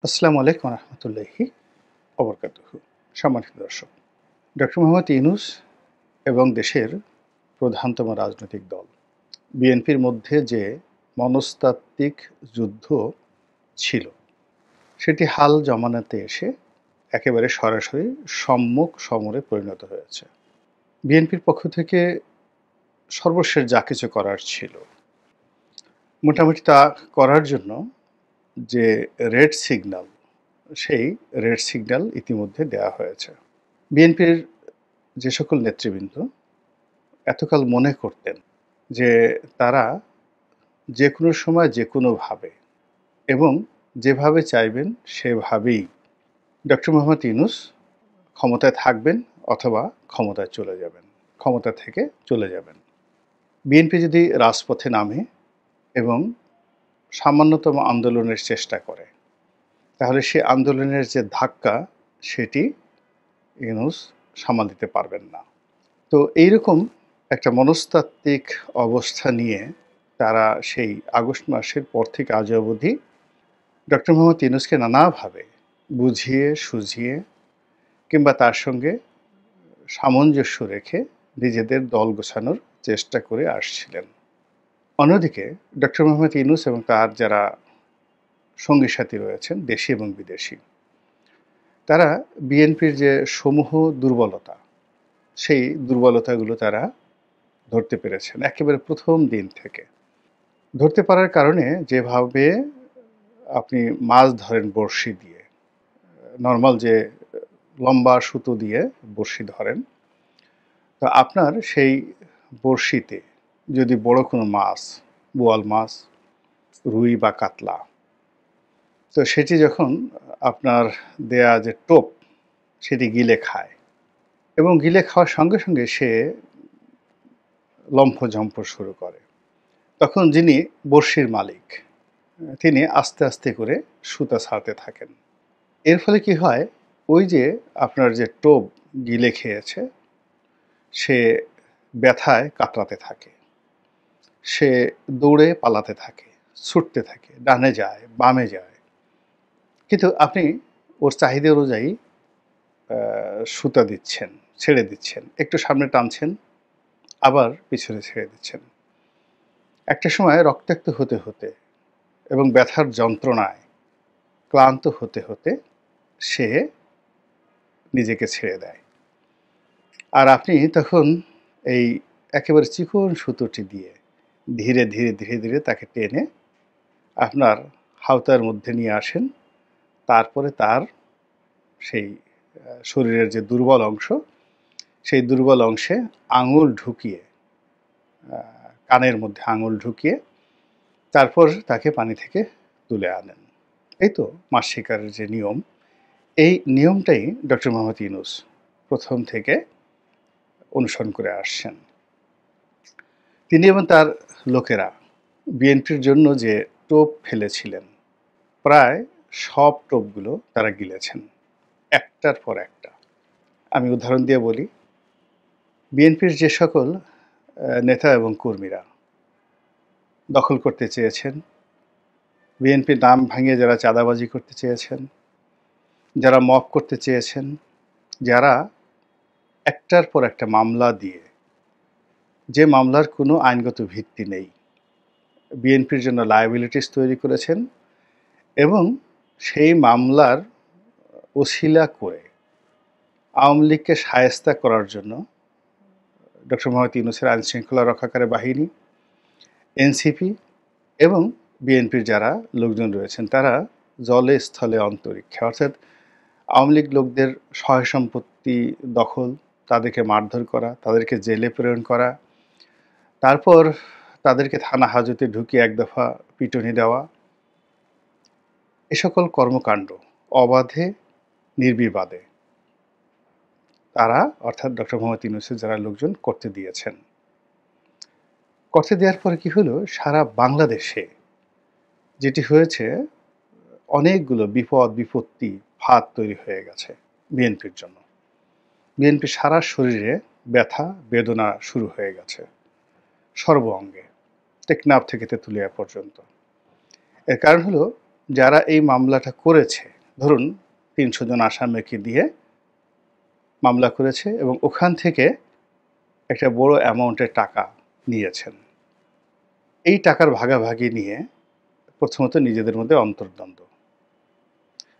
আসসালামু আলাইকুম রহমতুল্লাহি অবরকাতুহু। সম্মানিত দর্শক, ডক্টর মোহাম্মদ ইউনূস এবং দেশের প্রধানতম রাজনৈতিক দল বিএনপির মধ্যে যে মনস্তাত্ত্বিক যুদ্ধ ছিল, সেটি হাল জমানাতে এসে একেবারে সরাসরি সম্মুখ সমরে পরিণত হয়েছে। বিএনপির পক্ষ থেকে সর্বশেষ যা কিছু করার ছিল, মোটামুটি তা করার জন্য যে রেড সিগন্যাল, সেই রেড সিগন্যাল ইতিমধ্যে দেওয়া হয়েছে। বিএনপির যে সকল নেতৃবৃন্দ এতকাল মনে করতেন যে তারা যে কোনো সময় যে কোনোভাবে এবং যেভাবে চাইবেন সেভাবেই ডক্টর মোহাম্মদ ইউনূস ক্ষমতায় থাকবেন অথবা ক্ষমতায় চলে যাবেন, ক্ষমতা থেকে চলে যাবেন। বিএনপি যদি রাজপথে নামে এবং সামান্যতম আন্দোলনের চেষ্টা করে, তাহলে সে আন্দোলনের যে ধাক্কা, সেটি ইউনূস সামাল দিতে পারবেন না। তো এইরকম একটা মনস্তাত্ত্বিক অবস্থা নিয়ে তারা সেই আগস্ট মাসের পর থেকে আজ অবধি ডক্টর মোহাম্মদ ইউনূসকে নানাভাবে বুঝিয়ে সুঝিয়ে কিংবা তার সঙ্গে সামঞ্জস্য রেখে নিজেদের দল গোছানোর চেষ্টা করে আসছিলেন। অন্যদিকে ডক্টর মোহাম্মদ ইউনূস এবং তার যারা সঙ্গী সাথী রয়েছেন, দেশি এবং বিদেশি, তারা বিএনপির যে সমূহ দুর্বলতা, সেই দুর্বলতাগুলো তারা ধরতে পেরেছেন একেবারে প্রথম দিন থেকে। ধরতে পারার কারণে যেভাবে আপনি মাছ ধরেন বড়শি দিয়ে, নর্মাল যে লম্বা সুতো দিয়ে বড়শি ধরেন, তো আপনার সেই বড়শিতে যদি বড় কোনো মাছ, বোয়াল মাছ, রুই বা কাতলা, তো সেটি যখন আপনার দেয়া যে টোপ, সেটি গিলে খায় এবং গিলে খাওয়ার সঙ্গে সঙ্গে সে লম্ফঝম্প শুরু করে, তখন যিনি বড়শির মালিক, তিনি আস্তে আস্তে করে সুতা ছাড়তে থাকেন। এর ফলে কি হয়, ওই যে আপনার যে টোপ গিলে খেয়েছে, সে ব্যথায় কাতরাতে থাকে, সে দৌড়ে পালাতে থাকে, ছুটতে থাকে, ডানে যায় বামে যায়, কিন্তু আপনি ওর চাহিদা অনুযায়ী সুতা দিচ্ছেন, ছেড়ে দিচ্ছেন, একটু সামনে টানছেন, আবার পিছনে ছেড়ে দিচ্ছেন। একটা সময় রক্তাক্ত হতে হতে এবং ব্যথার যন্ত্রণায় ক্লান্ত হতে হতে সে নিজেকে ছেড়ে দেয়। আর আপনি তখন এই একেবারে চিকন সুতোটি দিয়ে ধীরে ধীরে ধীরে ধীরে তাকে টেনে আপনার হাওতার মধ্যে নিয়ে আসেন। তারপরে তার সেই শরীরের যে দুর্বল অংশ, সেই দুর্বল অংশে আঙুল ঢুকিয়ে, কানের মধ্যে আঙুল ঢুকিয়ে তারপর তাকে পানি থেকে তুলে আনেন। এই তো মাছ শিকারের যে নিয়ম, এই নিয়মটাই ডক্টর মোহাম্মদ ইউনূস প্রথম থেকে অনুসরণ করে আসছেন। তিনি এবং তার লোকেরা বিএনপির জন্য যে টোপ ফেলেছিলেন, প্রায় সব টোপগুলো তারা গিলেছেন, একটার পর একটা। আমি উদাহরণ দিয়ে বলি, বিএনপির যে সকল নেতা এবং কর্মীরা দখল করতে চেয়েছেন, বিএনপির নাম ভাঙিয়ে যারা চাঁদাবাজি করতে চেয়েছেন, যারা মব করতে চেয়েছেন, যারা একটার পর একটা মামলা দিয়ে, যে মামলার কোনো আইনগত ভিত্তি নেই, বিএনপির জন্য লায়াবিলিটিস তৈরি করেছেন এবং সেই মামলার ওসিলা করে আওয়ামী লীগকে শায়েস্তা করার জন্য ডক্টর মোহাম্মদ ইউনূসের আইনশৃঙ্খলা রক্ষাকারী বাহিনী, এনসিপি এবং বিএনপির যারা লোকজন রয়েছেন, তারা জলে স্থলে অন্তরিক্ষে, অর্থাৎ আওয়ামী লীগ লোকদের সহায় সম্পত্তি দখল, তাদেরকে মারধর করা, তাদেরকে জেলে প্রেরণ করা, তারপর তাদেরকে থানা হাজতে ঢুকিয়ে এক দফা পিটুনি দেওয়া, এ সকল কর্মকাণ্ড অবাধে নির্বিবাদে তারা, অর্থাৎ ডক্টর মোহাম্মদ ইউনূসের যারা লোকজন করতে দিয়েছেন। করতে দেওয়ার পরে কি হলো, সারা বাংলাদেশে যেটি হয়েছে, অনেকগুলো বিপদ বিপত্তি ফাঁদ তৈরি হয়ে গেছে বিএনপির জন্য। বিএনপির সারা শরীরে ব্যথা বেদনা শুরু হয়ে গেছে, সর্ব অঙ্গে, টেকনাফ থেকে তেঁতুলিয়া পর্যন্ত। এর কারণ হলো যারা এই মামলাটা করেছে, ধরুন ৩০০ জন আসামিকে দিয়ে মামলা করেছে এবং ওখান থেকে একটা বড় অ্যামাউন্টের টাকা নিয়েছেন। এই টাকার ভাগাভাগি নিয়ে প্রথমত নিজেদের মধ্যে অন্তর্দ্বন্দ্ব।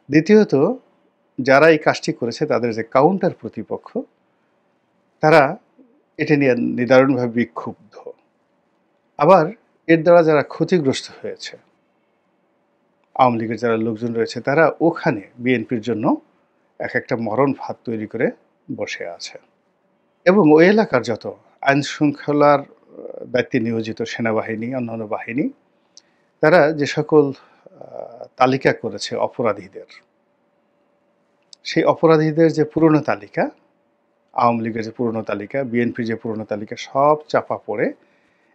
দ্বিতীয়ত যারা এই কাজটি করেছে তাদের যে কাউন্টার প্রতিপক্ষ, তারা এটা নিয়ে নিদারুণভাবে বিক্ষুব্ধ। আবার এর দ্বারা যারা ক্ষতিগ্রস্ত হয়েছে, আওয়ামী লীগের যারা লোকজন রয়েছে, তারা ওখানে বিএনপির জন্য এক একটা মরণ ফাঁদ তৈরি করে বসে আছে। এবং ওই এলাকার যত আইন শৃঙ্খলার দায়িত্বে নিয়োজিত সেনাবাহিনী, অন্যান্য বাহিনী, তারা যে সকল তালিকা করেছে অপরাধীদের, সেই অপরাধীদের যে পুরনো তালিকা, আওয়ামী লীগের যে পুরনো তালিকা, বিএনপির যে পুরনো তালিকা, সব চাপা পড়ে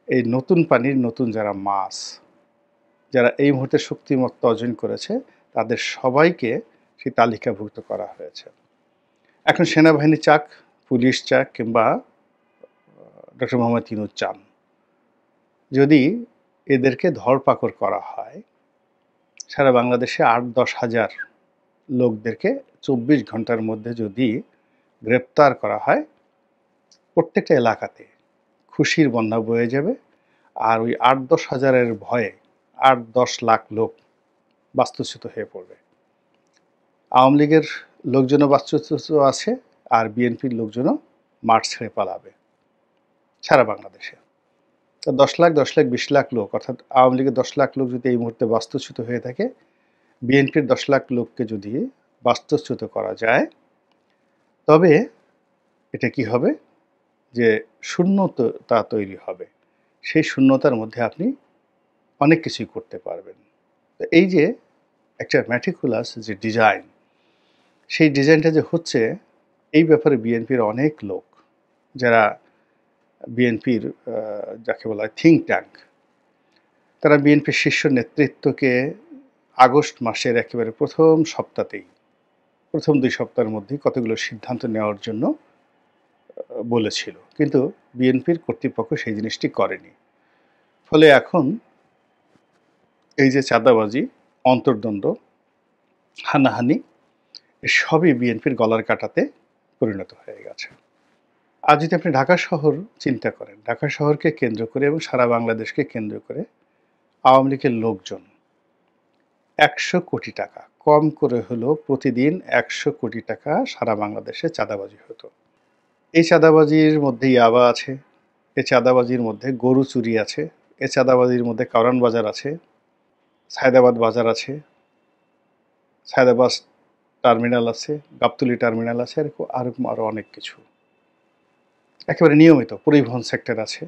এই নতুন পানির নতুন যারা মাছ, যারা এই মুহূর্তে শক্তিমত্তা অর্জন করেছে, তাদের সবাইকে সেই তালিকাভুক্ত করা হয়েছে। এখন সেনাবাহিনী চাক, পুলিশ চাক, কিংবা ডক্টর মোহাম্মদ ইউনূস চান, যদি এদেরকে ধরপাকড় করা হয়, সারা বাংলাদেশে ৮-১০ হাজার লোকদেরকে ২৪ ঘন্টার মধ্যে যদি গ্রেপ্তার করা হয়, প্রত্যেকটা এলাকাতে খুশির বন্যা বয়ে যাবে। আর ওই ৮-১০ হাজারের ভয়ে ৮-১০ লাখ লোক বাস্তুচ্যুত হয়ে পড়বে। আওয়ামী লীগের লোকজনও বাস্তুচ্যুত আছে, আর বিএনপির লোকজনও মাঠ ছেড়ে পালাবে সারা বাংলাদেশে। তো ১০ লাখ, ২০ লাখ লোক, অর্থাৎ আওয়ামী লীগের ১০ লাখ লোক যদি এই মুহূর্তে বাস্তুচ্যুত হয়ে থাকে, বিএনপির ১০ লাখ লোককে যদি বাস্তুচ্যুত করা যায়, তবে এটা কি হবে, যে শূন্যতা তৈরি হবে। সেই শূন্যতার মধ্যে আপনি অনেক কিছুই করতে পারবেন। তো এই যে একটা ম্যাটিকুলাস যে ডিজাইন, সেই ডিজাইনটা যে হচ্ছে, এই ব্যাপারে বিএনপির অনেক লোক, যারা বিএনপির যাকে বলা হয় থিঙ্ক ট্যাঙ্ক, তারা বিএনপির শীর্ষ নেতৃত্বকে আগস্ট মাসের একেবারে প্রথম সপ্তাহতেই, প্রথম ২ সপ্তাহের মধ্যেই কতগুলো সিদ্ধান্ত নেওয়ার জন্য বলেছিল, কিন্তু বিএনপির কর্তৃপক্ষ সেই জিনিসটি করেনি। ফলে এখন এই যে চাঁদাবাজি, অন্তর্দ্বন্দ্ব, হানাহানি, সবই বিএনপির গলার কাটাতে পরিণত হয়ে গেছে। আর যদি আপনি ঢাকা শহর চিন্তা করেন, ঢাকা শহরকে কেন্দ্র করে এবং সারা বাংলাদেশকে কেন্দ্র করে আওয়ামী লীগের লোকজন ১০০ কোটি টাকা, কম করে হলেও প্রতিদিন ১০০ কোটি টাকা সারা বাংলাদেশে চাঁদাবাজি হতো। এই চাঁদাবাজির মধ্যে ইয়াবা আছে, এই চাঁদাবাজির মধ্যে গরু চুরি আছে, এই চাঁদাবাজির মধ্যে কারওয়ান বাজার আছে, সায়দাবাদ বাজার আছে, সায়দাবাদ টার্মিনাল আছে, গাবতলী টার্মিনাল আছে, আরও অনেক কিছু। একেবারে নিয়মিত পরিবহন সেক্টর আছে।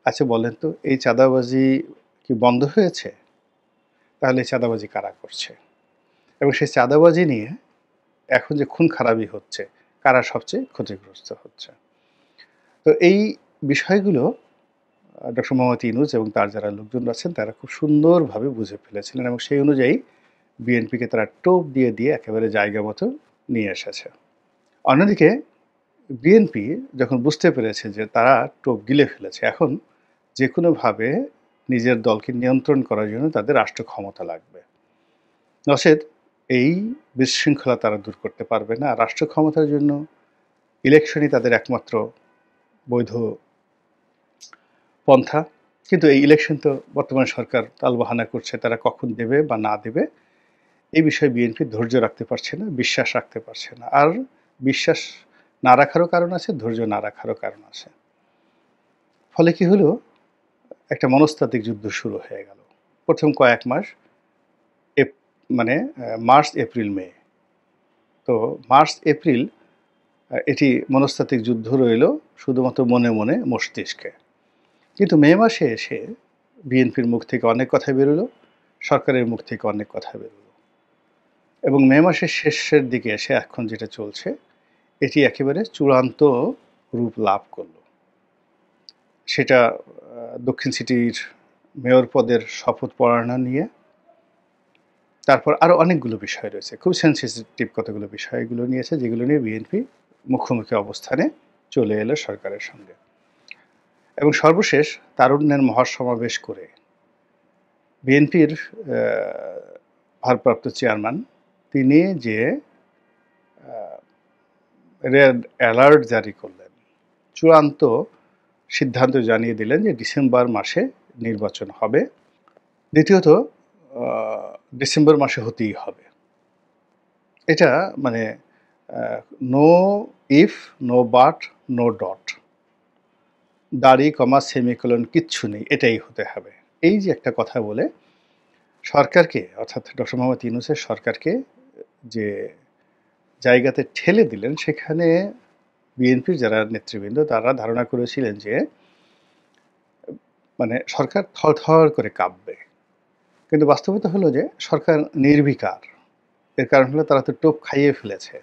আচ্ছা বলেন তো, এই চাঁদাবাজি কি বন্ধ হয়েছে? তাহলে এই চাঁদাবাজি কারা করছে? এবং সেই চাঁদাবাজি নিয়ে এখন যে খুন খারাপি হচ্ছে, কারা সবচেয়ে ক্ষতিগ্রস্ত হচ্ছে? তো এই বিষয়গুলো ডক্টর মোহাম্মদ ইউনূস এবং তার যারা লোকজন আছেন, তারা খুব সুন্দরভাবে বুঝে ফেলেছিলেন এবং সেই অনুযায়ী বিএনপিকে তারা টোপ দিয়ে দিয়ে একেবারে জায়গা মতো নিয়ে এসেছে। অন্যদিকে বিএনপি যখন বুঝতে পেরেছে যে তারা টোপ গিলে ফেলেছে, এখন যে কোনোভাবে নিজের দলকে নিয়ন্ত্রণ করার জন্য তাদের রাষ্ট্র ক্ষমতা লাগবে, নচেত এই বিশৃঙ্খলা তারা দূর করতে পারবে না। রাষ্ট্র ক্ষমতার জন্য ইলেকশনই তাদের একমাত্র বৈধ পন্থা। কিন্তু এই ইলেকশন তো বর্তমান সরকার তালবাহানা করছে, তারা কখন দেবে বা না দেবে এই বিষয়ে বিএনপি ধৈর্য রাখতে পারছে না, বিশ্বাস রাখতে পারছে না। আর বিশ্বাস না রাখারও কারণ আছে, ধৈর্য না রাখারও কারণ আছে। ফলে কি হলো, একটা মনস্তাত্ত্বিক যুদ্ধ শুরু হয়ে গেল। প্রথম কয়েক মাস, মানে মার্চ, এপ্রিল, মে। তো মার্চ, এপ্রিল এটি মনস্তাত্ত্বিক যুদ্ধ রইল শুধুমাত্র মনে মনে, মস্তিষ্কে। কিন্তু মে মাসে এসে বিএনপির মুখ থেকে অনেক কথা বেরোলো, সরকারের মুখ থেকে অনেক কথা বেরোলো, এবং মে মাসের শেষের দিকে এসে এখন যেটা চলছে, এটি একেবারে চূড়ান্ত রূপ লাভ করলো। সেটা দক্ষিণ সিটির মেয়র পদের শপথ পড়ানো নিয়ে, তারপর আরও অনেকগুলো বিষয় রয়েছে, খুব সেন্সিটিভ কতগুলো বিষয়গুলো নিয়েছে, যেগুলো নিয়ে বিএনপি মুখোমুখি অবস্থানে চলে এলো সরকারের সঙ্গে। এবং সর্বশেষ তারুণ্যের মহাসমাবেশ করে বিএনপির ভারপ্রাপ্ত চেয়ারম্যান, তিনি যে রেড অ্যালার্ট জারি করলেন, চূড়ান্ত সিদ্ধান্ত জানিয়ে দিলেন যে ডিসেম্বর মাসে নির্বাচন হবে। দ্বিতীয়ত ডিসেম্বর মাসে হতেই হবে। এটা মানে no if, no but, no dot, দাড়ি কমা সেমিকোলন কিচ্ছু নেই, এটাই হতে হবে। এই যে একটা কথা বলে সরকারকে, অর্থাৎ ডক্টর মোহাম্মদ ইউনূসের সরকারকে যে জায়গাতে ঠেলে দিলেন, সেখানে বিএনপির যারা নেতৃবৃন্দ তারা ধারণা করেছিলেন যে মানে সরকার থরথর করে কাঁপবে, কিন্তু বাস্তবতা হলো যে সরকার নির্বিকার। এর কারণ হলো তারা তো টোপ খাইয়ে ফেলেছে,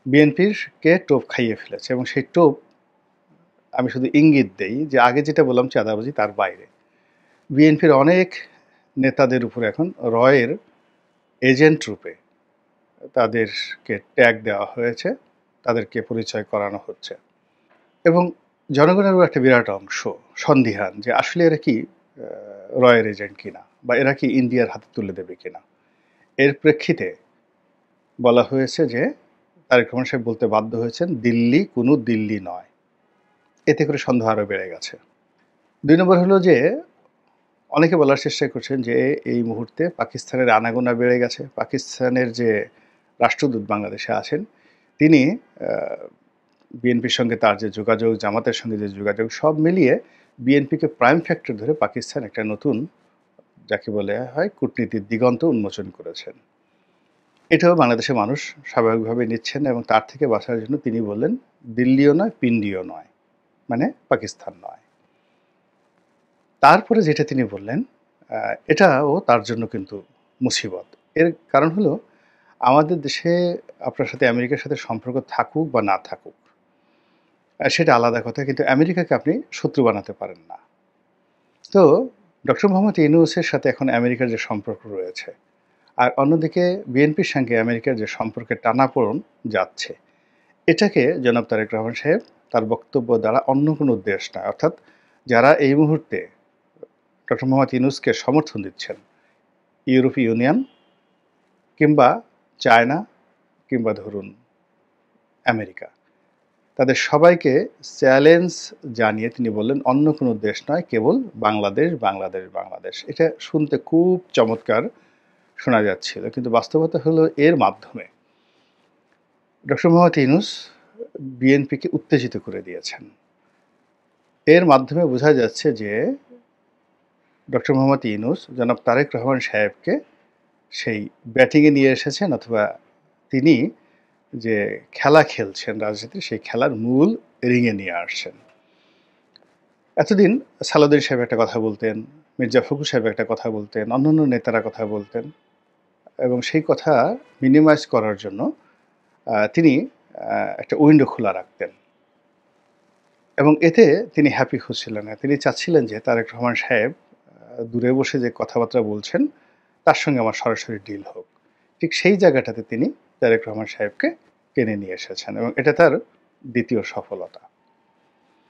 বিএনপিকে টোপ খাইয়ে ফেলেছে, এবং সেই টোপ আমি শুধু ইঙ্গিত দেই যে আগে যেটা বললাম চাঁদাবাজি, তার বাইরে বিএনপির অনেক নেতাদের উপরে এখন রয়ের এজেন্ট রূপে তাদেরকে ট্যাগ দেওয়া হয়েছে, তাদেরকে পরিচয় করানো হচ্ছে, এবং জনগণেরও একটা বিরাট অংশ সন্দিহান যে আসলে এরা কি রয়ের এজেন্ট কিনা, বা এরা কি ইন্ডিয়ার হাতে তুলে দেবে কিনা। এর প্রেক্ষিতে বলা হয়েছে যে তারেক রহমান সাহেব বলতে বাধ্য হয়েছেন দিল্লি কোনো দিল্লি নয়। এতে করে সন্দেহ আরও বেড়ে গেছে। ২ নম্বর হলো যে অনেকে বলার চেষ্টা করছেন যে এই মুহূর্তে পাকিস্তানের আনাগোনা বেড়ে গেছে। পাকিস্তানের যে রাষ্ট্রদূত বাংলাদেশে আছেন, তিনি বিএনপির সঙ্গে তার যে যোগাযোগ, জামাতের সঙ্গে যে যোগাযোগ, সব মিলিয়ে বিএনপিকে প্রাইম ফ্যাক্টর ধরে পাকিস্তান একটা নতুন, যাকে বলে হয়, কূটনীতির দিগন্ত উন্মোচন করেছেন। এটাও বাংলাদেশের মানুষ স্বাভাবিকভাবে নিচ্ছেন, এবং তার থেকে বাঁচার জন্য তিনি বললেন দিল্লিও নয়, পিন্ডিও নয়, মানে পাকিস্তান নয়। তারপরে যেটা তিনি বললেন, এটাও তার জন্য কিন্তু মুসিবত। এর কারণ হলো আমাদের দেশে আপনার সাথে আমেরিকার সাথে সম্পর্ক থাকুক বা না থাকুক, সেটা আলাদা কথা, কিন্তু আমেরিকাকে আপনি শত্রু বানাতে পারেন না। তো ডক্টর মোহাম্মদ ইউনূসের সাথে এখন আমেরিকার যে সম্পর্ক রয়েছে, আর অন্যদিকে বিএনপির সঙ্গে আমেরিকার যে সম্পর্কে টানাপোড়েন যাচ্ছে, এটাকে জনাব তারেক রহমান সাহেব তার বক্তব্য দ্বারা অন্য কোনো দেশ নয়, অর্থাৎ যারা এই মুহূর্তে ডক্টর মোহাম্মদ ইউনূসকে সমর্থন দিচ্ছেন, ইউরোপীয় ইউনিয়ন কিংবা চায়না কিংবা ধরুন আমেরিকা, তাদের সবাইকে চ্যালেঞ্জ জানিয়ে তিনি বললেন অন্য কোনো দেশ নয়, কেবল বাংলাদেশ, বাংলাদেশ, বাংলাদেশ। এটা শুনতে খুব চমৎকার শোনা যাচ্ছিল, কিন্তু বাস্তবতা হলো এর মাধ্যমে ডক্টর মোহাম্মদ ইউনূস বিএনপিকে উত্তেজিত করে দিয়েছেন। এর মাধ্যমে বোঝা যাচ্ছে যে ডক্টর মোহাম্মদ ইউনূস জনাব তারেক রহমান সাহেবকে সেই ব্যাটিংয়ে নিয়ে এসেছেন, অথবা তিনি যে খেলা খেলছেন রাজনীতির, সেই খেলার মূল রিংয়ে নিয়ে আসছেন। এতদিন সালাউদ্দিন সাহেব একটা কথা বলতেন, মির্জা ফখরুল সাহেব একটা কথা বলতেন, অন্যান্য নেতারা কথা বলতেন, এবং সেই কথা মিনিমাইজ করার জন্য তিনি একটা উইন্ডো খোলা রাখতেন, এবং এতে তিনি হ্যাপি হচ্ছিলেন না। তিনি চাচ্ছিলেন যে তারেক রহমান সাহেব দূরে বসে যে কথাবার্তা বলছেন, তার সঙ্গে আমার সরাসরি ডিল হোক। ঠিক সেই জায়গাটাতে তিনি তারেক রহমান সাহেবকে টেনে নিয়ে এসেছেন, এবং এটা তার দ্বিতীয় সফলতা।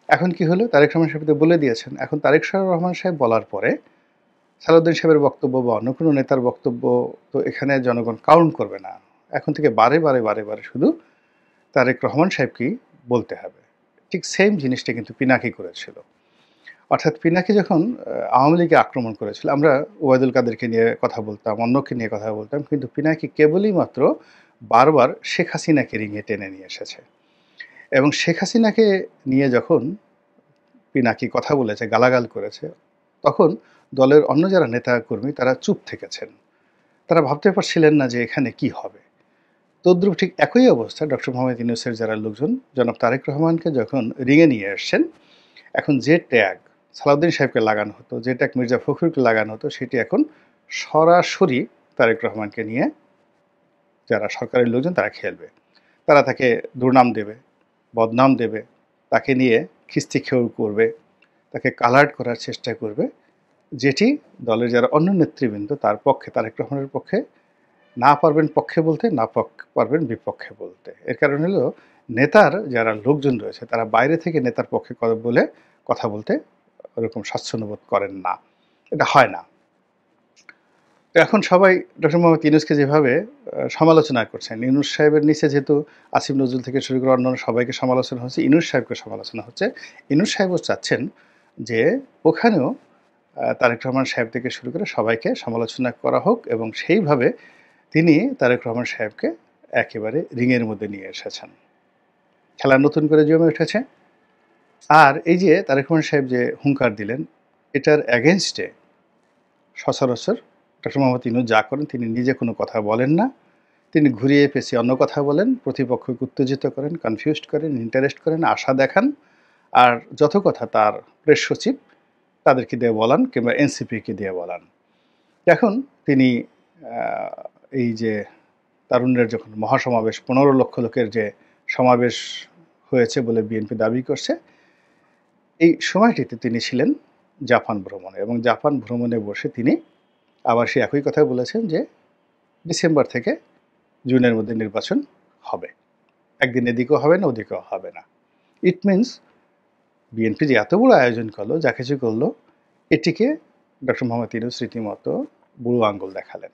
এখন কি হলো, তারেক রহমান সাহেব তো বলে দিয়েছেন, এখন তারেক রহমান সাহেব বলার পরে সালাউদ্দিন সাহেবের বক্তব্য বা অন্য কোনো নেতার বক্তব্য তো এখানে জনগণ কাউন্ট করবে না। এখন থেকে বারে বারে বারে বারে শুধু তারেক রহমান সাহেবকেই বলতে হবে। ঠিক সেম জিনিসটা কিন্তু পিনাকি করেছিল। অর্থাৎ পিনাকি যখন আওয়ামী লীগে আক্রমণ করেছিল, আমরা ওবায়দুল কাদেরকে নিয়ে কথা বলতাম, অন্যকে নিয়ে কথা বলতাম, কিন্তু পিনাকি কেবলই মাত্র বারবার শেখ হাসিনাকে রিঙে টেনে নিয়ে এসেছে, এবং শেখ হাসিনাকে নিয়ে যখন পিনাকি কথা বলেছে, গালাগাল করেছে, তখন দলের অন্য যারা নেতাকর্মী তারা চুপ থেকেছেন। তারা ভাবতে পারছিলেন না যে এখানে কি হবে। তদ্রুপ ঠিক একই অবস্থা ডক্টর মোহাম্মদ ইউনূসের যারা লোকজন জনাব তারেক রহমানকে যখন রিঙে নিয়ে আসছেন, এখন যে ট্যাগ সালাউদ্দিন সাহেবকে লাগানো হতো, যে ট্যাগ মির্জা ফখরুলকে লাগানো হতো, সেটি এখন সরাসরি তারেক রহমানকে নিয়ে যারা সরকারের লোকজন তারা খেলবে। তারা তাকে দুর্নাম দেবে, বদনাম দেবে, তাকে নিয়ে খিস্তি খেউ করবে, তাকে কালার্ড করার চেষ্টা করবে, যেটি দলের যারা অন্য নেতৃবৃন্দ তার পক্ষে, তারেক রহমানের পক্ষে না পারবেন পক্ষে বলতে, না পারবেন বিপক্ষে বলতে। এর কারণ হলো নেতার যারা লোকজন রয়েছে তারা বাইরে থেকে নেতার পক্ষে বলে কথা বলতে ওরকম স্বাচ্ছন্দ্য বোধ করেন না, এটা হয় না। তো এখন সবাই ডক্টর মোহাম্মদ ইউনূসকে যেভাবে সমালোচনা করছেন, ইউনূস সাহেবের নিচে যেহেতু আসিফ নজরুল থেকে শুরু করে অন্যান্য সবাইকে সমালোচনা হচ্ছে, ইউনূস সাহেবকে সমালোচনা হচ্ছে। ইউনূস সাহেবও চাচ্ছেন যে ওখানেও তারেক রহমান সাহেব থেকে শুরু করে সবাইকে সমালোচনা করা হোক এবং সেইভাবে তিনি তারেক রহমান সাহেবকে একেবারে রিংয়ের মধ্যে নিয়ে এসেছেন। খেলা নতুন করে জমে উঠেছে। আর এই যে তারেক রহমান সাহেব যে হুঙ্কার দিলেন, এটার এগেইনস্টে সচরাচর ডক্টর মোহাম্মদ ইউনূস যা করেন, তিনি নিজে কোনো কথা বলেন না। তিনি ঘুরিয়ে পেঁচিয়ে অন্য কথা বলেন, প্রতিপক্ষকে উত্তেজিত করেন, কনফিউজড করেন, ইন্টারেস্ট করেন, আশা দেখান। আর যত কথা তার প্রেস সচিব তাদেরকে দিয়ে বলান কিংবা এনসিপিকে দিয়ে বলান। এখন তিনি এই যে তারুণ্যের যখন মহাসমাবেশ ১৫ লক্ষ লোকের যে সমাবেশ হয়েছে বলে বিএনপি দাবি করছে, এই সময়টিতে তিনি ছিলেন জাপান ভ্রমণে এবং জাপান ভ্রমণে বসে তিনি আবার সেই একই কথা বলেছেন যে ডিসেম্বর থেকে জুনের মধ্যে নির্বাচন হবে। একদিন এদিকেও হবে না, ওদিকেও হবে না। ইট মিনস বিএনপি যে এত বড় আয়োজন করলো, যা কিছু করলো, এটিকে ডক্টর মোহাম্মদ ইউনূস রীতিমতো বুড়ো আঙ্গুল দেখালেন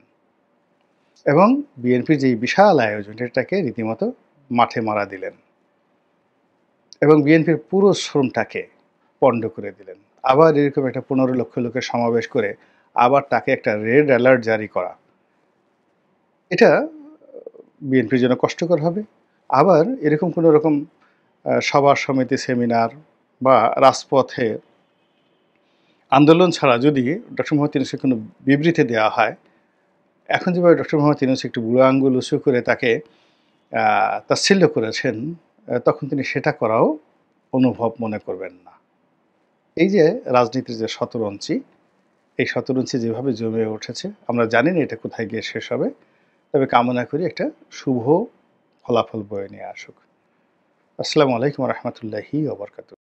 এবং বিএনপির যে বিশাল আয়োজন এটাকে রীতিমতো মাঠে মারা দিলেন এবং বিএনপির পুরো শ্রমটাকে পণ্ড করে দিলেন। আবার এরকম একটা ১৫ লক্ষ লোকের সমাবেশ করে আবার তাকে একটা রেড অ্যালার্ট জারি করা, এটা বিএনপির জন্য কষ্টকর হবে। আবার এরকম কোনো রকম সভা সমিতি, সেমিনার বা রাজপথে আন্দোলন ছাড়া যদি ডক্টর মোহাম্মদ ইউনূসকে কোনো বিবৃতি দেওয়া হয়, এখন যেভাবে ডক্টর মোহাম্মদ ইউনূস একটু বুড়ো আঙ্গুল উঁচু করে তাকে তাচ্ছিল্য করেছেন, তখন তিনি সেটা করাও অনুভব মনে করবেন না। এই যে রাজনীতির যে শতরঞ্চি, এই শতরঞ্চি যেভাবে জমে উঠেছে, আমরা জানি না এটা কোথায় গিয়ে শেষ হবে। তবে কামনা করি একটা শুভ ফলাফল বয়ে নিয়ে আসুক। আসসালামু আলাইকুম ওয়া রাহমাতুল্লাহি ওয়া বারাকাতুহু।